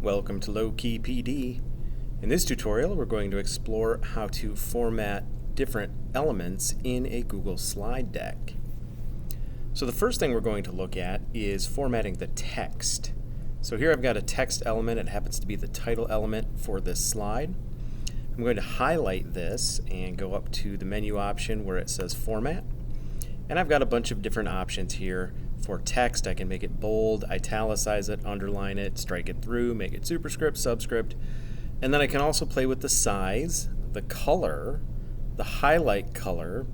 Welcome to Low-Key PD. In this tutorial, we're going to explore how to format different elements in a Google slide deck. So the first thing we're going to look at is formatting the text. So here I've got a text element. It happens to be the title element for this slide. I'm going to highlight this and go up to the menu option where it says Format. And I've got a bunch of different options here. For text, I can make it bold, italicize it, underline it, strike it through, make it superscript, subscript. And then I can also play with the size, the color, the highlight color,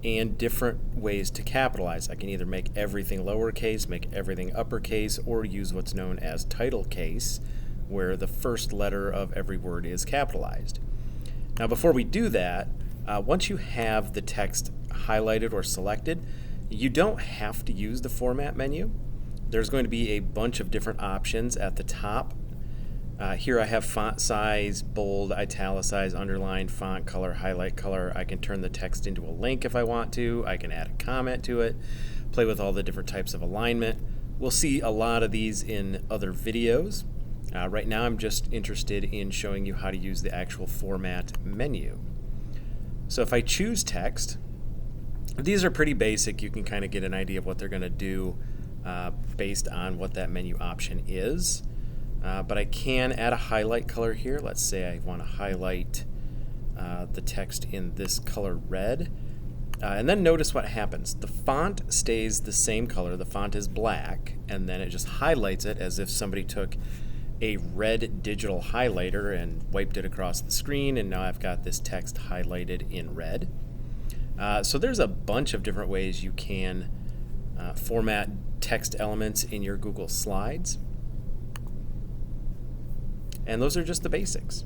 and different ways to capitalize. I can either make everything lowercase, make everything uppercase, or use what's known as title case, where the first letter of every word is capitalized. Now before we do that, once you have the text highlighted or selected, you don't have to use the format menu. There's going to be a bunch of different options at the top. Here I have font size, bold, italicize, underline, font color, highlight color. I can turn the text into a link if I want to. I can add a comment to it, play with all the different types of alignment. We'll see a lot of these in other videos. Right now I'm just interested in showing you how to use the actual format menu. So if I choose text, these are pretty basic. You can kind of get an idea of what they're going to do based on what that menu option is. But I can add a highlight color here. Let's say I want to highlight the text in this color red. And then notice what happens. The font stays the same color. The font is black, and then it just highlights it as if somebody took a red digital highlighter and wiped it across the screen, and now I've got this text highlighted in red. So there's a bunch of different ways you can format text elements in your Google Slides. And those are just the basics.